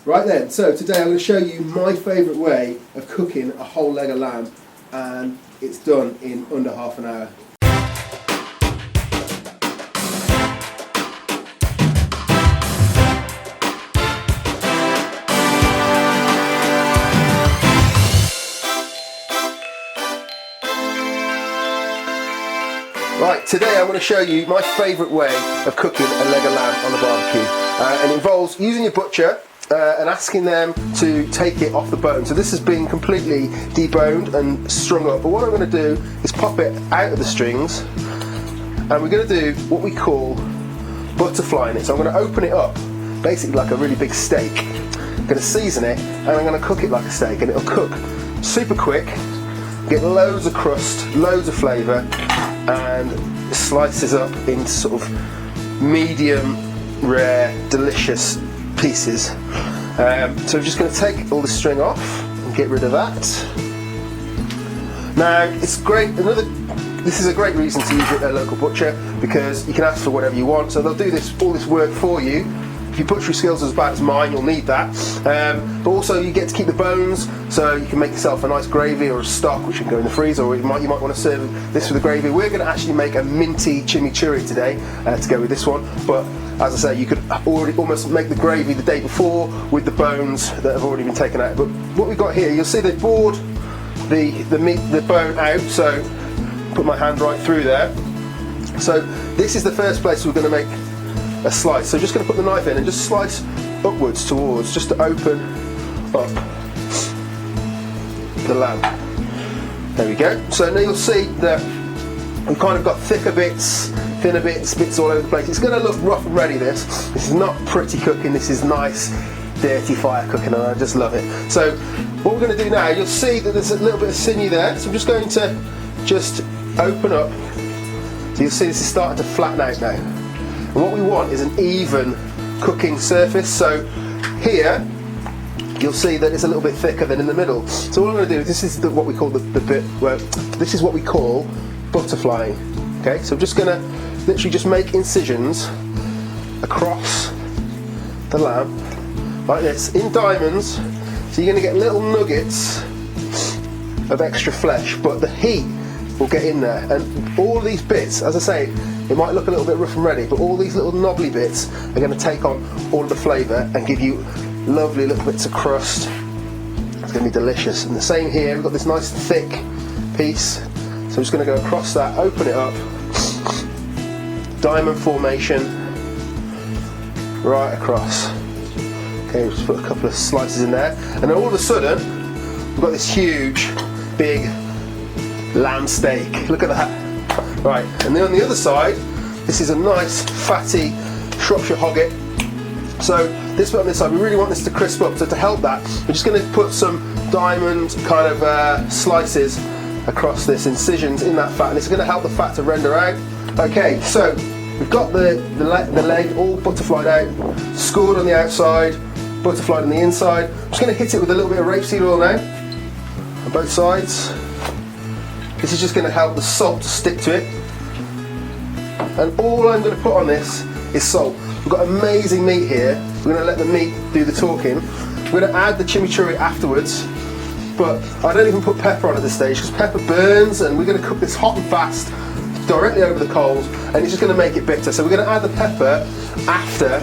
Right then, so today I'm going to show you my favourite way of cooking a whole leg of lamb, and it's done in under half an hour. Right, today I'm going to show you my favourite way of cooking a leg of lamb on the barbecue. And it involves using your butcher and asking them to take it off the bone. So this has been completely deboned and strung up, but what I'm going to do is pop it out of the strings, and we're going to do what we call butterflying it. So I'm going to open it up, basically like a really big steak. I'm going to season it, and I'm going to cook it like a steak, and it'll cook super quick, get loads of crust, loads of flavour, and slices up into sort of medium rare delicious pieces. So we're just going to take all the string off and get rid of that. Now it's great, this is a great reason to use a local butcher, because you can ask for whatever you want, so they'll do all this work for you. If your butchery skills are as bad as mine, you'll need that. But also you get to keep the bones, so you can make yourself a nice gravy or a stock which can go in the freezer, or you might want to serve this with a gravy. We're going to actually make a minty chimichurri today to go with this one, but as I say, you could already almost make the gravy the day before with the bones that have already been taken out. But what we've got here, you'll see they've bored the bone out, so put my hand right through there. So this is the first place we're going to make a slice. So just going to put the knife in and just slice upwards towards, just to open up the lamb. There we go. So now you'll see that we've kind of got thicker bits, thinner bits all over the place. It's going to look rough and ready, this is not pretty cooking, this is nice dirty fire cooking, and I just love it. So what we're going to do now, you'll see that there's a little bit of sinew there, so I'm just going to just open up. So you'll see this is starting to flatten out now, and what we want is an even cooking surface. So here you'll see that it's a little bit thicker than in the middle. So what I'm going to do is, this is what we call the bit, well, this is what we call butterflying. Okay, so I'm just going to literally just make incisions across the lamb like this in diamonds, so you're going to get little nuggets of extra flesh, but the heat will get in there, and all these bits, as I say, it might look a little bit rough and ready, but all these little knobbly bits are going to take on all of the flavour and give you lovely little bits of crust. It's going to be delicious. And the same here, we've got this nice thick piece, so I'm just going to go across that, open it up, diamond formation right across. Okay, just put a couple of slices in there, and then all of a sudden we've got this huge big lamb steak. Look at that. Right, and then on the other side, this is a nice fatty Shropshire hogget. So this bit on this side, we really want this to crisp up, so to help that, we're just going to put some diamond kind of slices across this, incisions in that fat, and it's going to help the fat to render out. Okay, so we've got the leg all butterflied out, scored on the outside, butterflied on the inside. I'm just going to hit it with a little bit of rapeseed oil now on both sides. This is just going to help the salt to stick to it, and all I'm going to put on this is salt. We've got amazing meat here. We're going to let the meat do the talking. We're going to add the chimichurri afterwards, but I don't even put pepper on at this stage, because pepper burns, and we're going to cook this hot and fast directly over the coals, and it's just going to make it bitter. So we're going to add the pepper after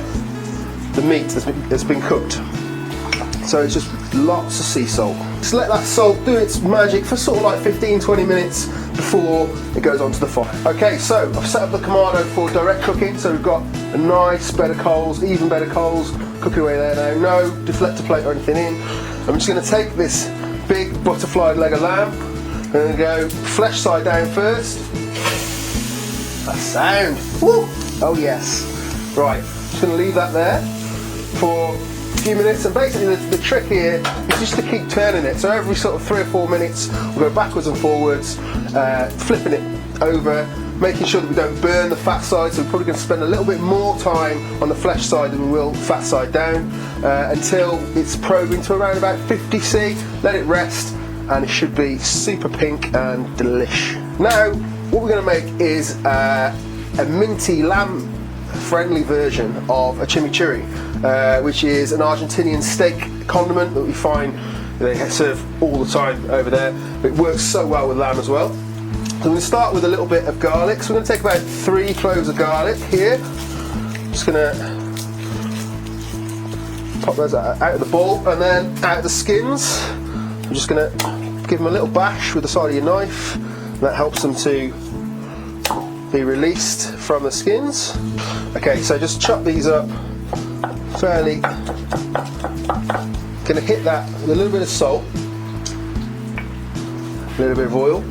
the meat has been cooked. So it's just lots of sea salt. Just let that salt do its magic for sort of like 15-20 minutes before it goes onto the fire. Okay, so I've set up the Kamado for direct cooking, so we've got a nice bed of coals, even bed of coals, cooking away there now, no deflector plate or anything in. I'm just going to take this big butterflied leg of lamb, I'm going to go flesh side down first. That sound! Woo! Oh yes. Right, just going to leave that there for a few minutes, and basically the trick here is just to keep turning it. So every sort of 3 or 4 minutes we'll go backwards and forwards, flipping it over, making sure that we don't burn the fat side. So we're probably going to spend a little bit more time on the flesh side than we will fat side down, until it's probing to around about 50°. Let it rest, and it should be super pink and delish. Now what we're going to make is a minty lamb friendly version of a chimichurri. which is an Argentinian steak condiment that we find they serve all the time over there. It works so well with lamb as well. So we're going to start with a little bit of garlic. So we're going to take about 3 cloves of garlic here. Just going to pop those out of the bowl, and then out of the skins. I'm just going to give them a little bash with the side of your knife. That helps them to be released from the skins. Okay, so just chop these up fairly. Going to hit that with a little bit of salt, a little bit of oil,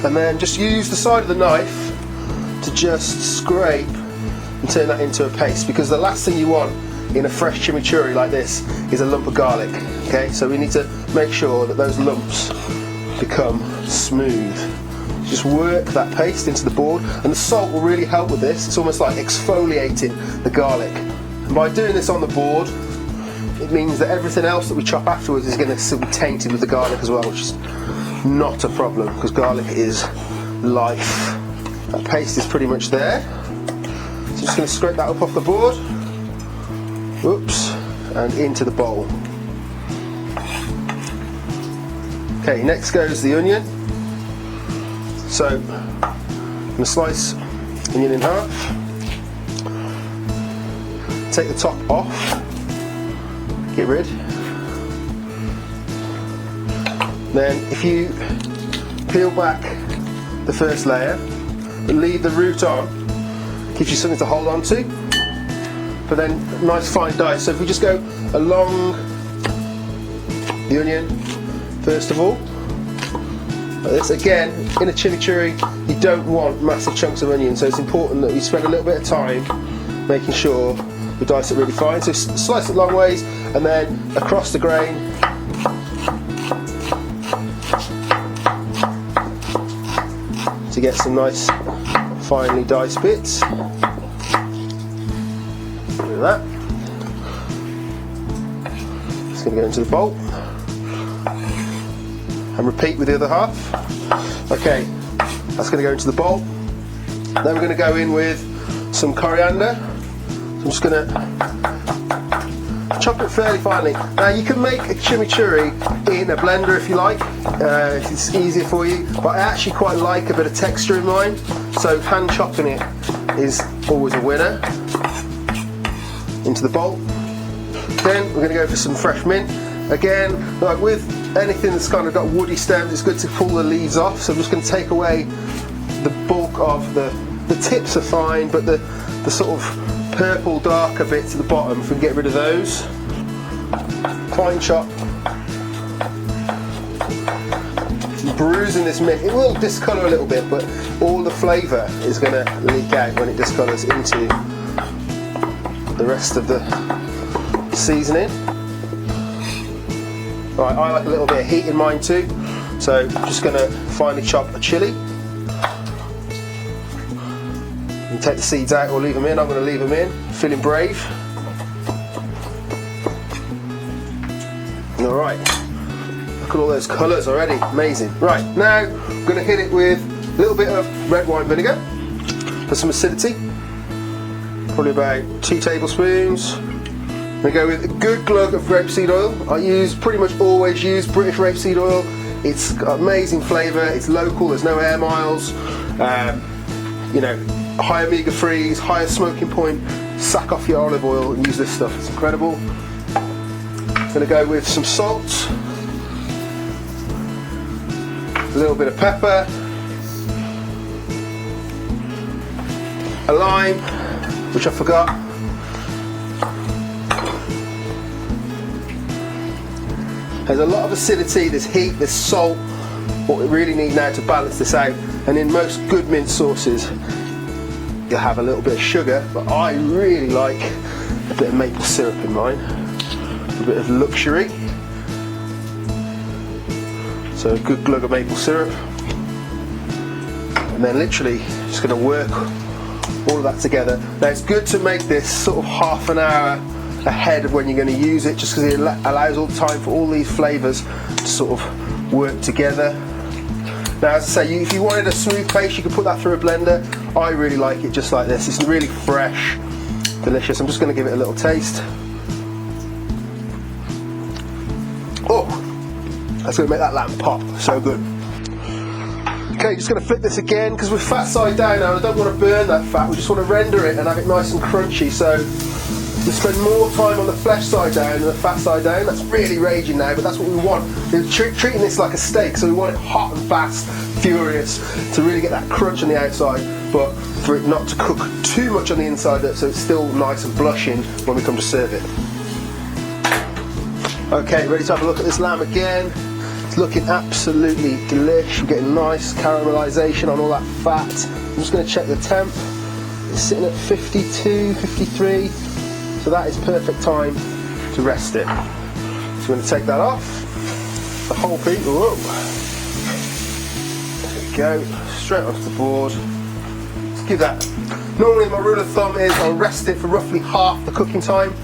and then just use the side of the knife to just scrape and turn that into a paste, because the last thing you want in a fresh chimichurri like this is a lump of garlic. Okay, so we need to make sure that those lumps become smooth. Just work that paste into the board, and the salt will really help with this. It's almost like exfoliating the garlic. And by doing this on the board, it means that everything else that we chop afterwards is going to still be tainted with the garlic as well, which is not a problem, because garlic is life. That paste is pretty much there. So just going to scrape that up off the board. Whoops, and into the bowl. Okay, next goes the onion. So I'm going to slice onion in half. Take the top off. Get rid. Then if you peel back the first layer but leave the root on, gives you something to hold on to. But then nice fine dice. So if we just go along the onion first of all, like this. Again, in a chimichurri you don't want massive chunks of onion, so it's important that you spend a little bit of time making sure we dice it really fine. So slice it long ways and then across the grain. To get some nice finely diced bits. Look at that. It's going to go into the bowl. And repeat with the other half. Okay, that's going to go into the bowl. Then we're going to go in with some coriander. So I'm just going to chop it fairly finely. Now you can make a chimichurri in a blender if you like, if it's easier for you, but I actually quite like a bit of texture in mine, so hand chopping it is always a winner. Into the bowl. Then we're going to go for some fresh mint. Again, like with anything that's kind of got woody stems, it's good to pull the leaves off, so I'm just going to take away the bulk of the tips are fine, but the sort of purple darker bits at the bottom, if we can get rid of those. Fine chop. Bruising this mint, it will discolour a little bit, but all the flavour is going to leak out when it discolours into the rest of the seasoning. Right, I like a little bit of heat in mine too, so I'm just going to finely chop a chilli. You can take the seeds out or leave them in. I'm going to leave them in, feeling brave. Alright, look at all those colours already, amazing. Right, now I'm going to hit it with a little bit of red wine vinegar for some acidity. Probably about 2 tablespoons. I'm going to go with a good glug of grapeseed oil. I pretty much always use British rapeseed oil. It's got amazing flavour, it's local, there's no air miles. You know, high omega 3s, higher smoking point. Sack off your olive oil and use this stuff, it's incredible. I'm going to go with some salt, a little bit of pepper, a lime, which I forgot. There's a lot of acidity, there's heat, there's salt. What we really need now to balance this out, and in most good mint sauces you'll have a little bit of sugar, but I really like a bit of maple syrup in mine, a bit of luxury. So a good glug of maple syrup, and then literally just going to work all of that together. Now it's good to make this sort of half an hour ahead of when you're going to use it, just because it allows all the time for all these flavours to sort of work together. Now, as I say, if you wanted a smooth paste, you could put that through a blender. I really like it just like this. It's really fresh, delicious. I'm just going to give it a little taste. Oh, that's going to make that lamb pop. So good. Okay, just going to flip this again because we're fat side down now. I don't want to burn that fat. We just want to render it and have it nice and crunchy. So we spend more time on the flesh side down than the fat side down. That's really raging now, but that's what we want. We're treating this like a steak, so we want it hot and fast, furious, to really get that crunch on the outside, but for it not to cook too much on the inside, so it's still nice and blushing when we come to serve it. Okay, ready to have a look at this lamb again. It's looking absolutely delish. We're getting nice caramelization on all that fat. I'm just going to check the temp. It's sitting at 52, 53. So that is perfect time to rest it. So we're going to take that off. The whole feet. Whoa. There we go. Straight onto the board. Let's give that. Normally my rule of thumb is I'll rest it for roughly half the cooking time.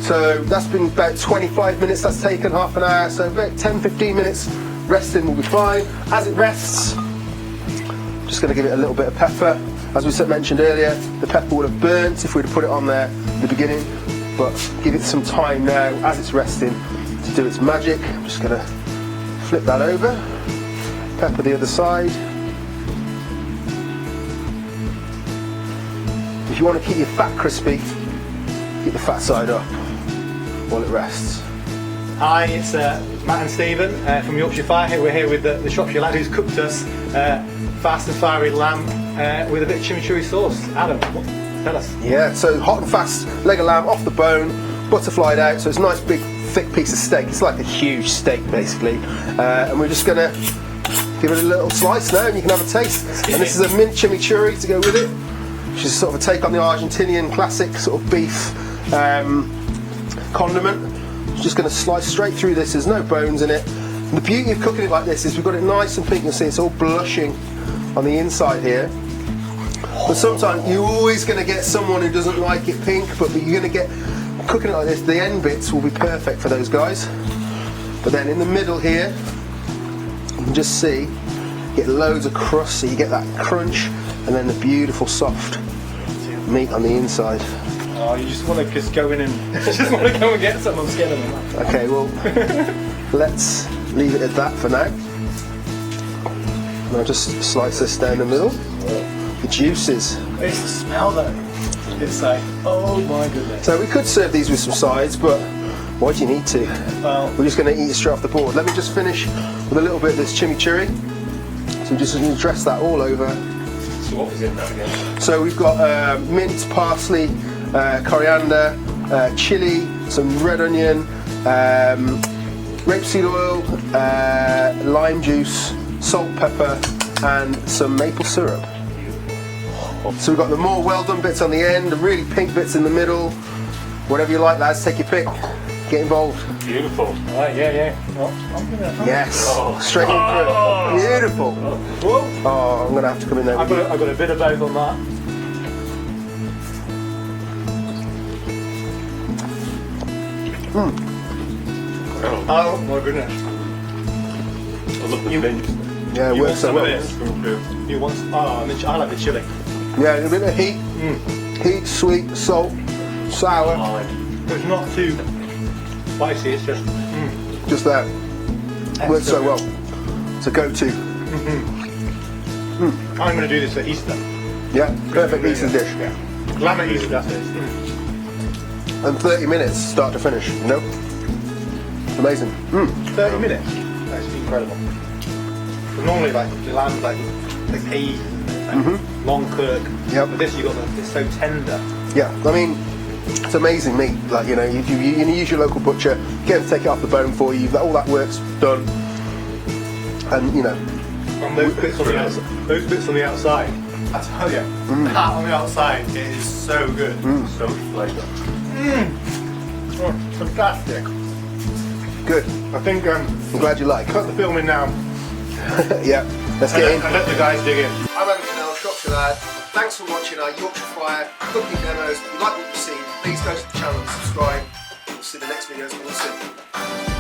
So that's been about 25 minutes, that's taken half an hour, so about 10-15 minutes resting will be fine. As it rests, I'm just going to give it a little bit of pepper. As we mentioned earlier, the pepper would have burnt if we'd have put it on there at the beginning, but give it some time now as it's resting to do its magic. I'm just going to flip that over, pepper the other side. If you want to keep your fat crispy, keep the fat side up while it rests. Hi, it's Matt and Stephen from Yorkshire Fire. We're here with the Shropshire lad who's cooked us fast and fiery lamb with a bit of chimichurri sauce. Adam, tell us. Yeah, so hot and fast leg of lamb off the bone, butterflied out, so it's a nice big thick piece of steak. It's like a huge steak basically, and we're just going to give it a little slice now and you can have a taste. And this is a mint chimichurri to go with it, which is sort of a take on the Argentinian classic sort of beef condiment. Just going to slice straight through this. There's no bones in it. And the beauty of cooking it like this is we've got it nice and pink. You'll see it's all blushing on the inside here. But sometimes you're always going to get someone who doesn't like it pink, but you're going to get, cooking it like this, the end bits will be perfect for those guys. But then in the middle here, you can just see, you get loads of crust, so you get that crunch, and then the beautiful soft meat on the inside. Oh, you just want to just go in and just want to go and get some. I'm scared of them. Okay, well, let's leave it at that for now. And I'll just slice this down the middle. The juices. It's the smell though. It's like, oh my goodness. So we could serve these with some sides, but why do you need to? Well, we're just going to eat it straight off the board. Let me just finish with a little bit of this chimichurri. So we're just going to dress that all over. So what was in that again? So we've got mint, parsley, coriander, chili, some red onion, rapeseed oil, lime juice, salt, pepper, and some maple syrup. So we've got the more well done bits on the end, the really pink bits in the middle. Whatever you like, lads, take your pick. Get involved. Beautiful. Right, yeah. Well, I'm gonna. Yes. Straight in through. Beautiful. Oh, I'm gonna have to come in there. I've got a bit of both on that. Oh my goodness. I love the mint. Yeah, it works so well. You want? Oh, and I like the chili. Yeah, a bit of heat. Heat, sweet, salt, sour. It's not too spicy. It's just Just that. Works so well. It's a go-to. I'm going to do this for Easter. Yeah, perfect Easter dish. Yeah. Lamb at Easter. And 30 minutes, start to finish. You know, amazing. 30 minutes. That's incredible. But normally, like the lamb's like aged, long cook. Yep. But this, it's so tender. Yeah, I mean, it's amazing meat. Like, you know, you use your local butcher, get him to take it off the bone for you. All that work's done. And you know, and those bits on the outside, I tell you, that on the outside, it is so good. So much flavour. Oh, fantastic. good. I think I'm glad you like. cut the film in now. Yeah, let's get in. And let the guys dig in. I'm Adam Cannell, Shropshire Lad. Thanks for watching our Yorkshire Fire cooking demos. If you like what you've seen, please go to the channel and subscribe. We'll see the next videos real soon.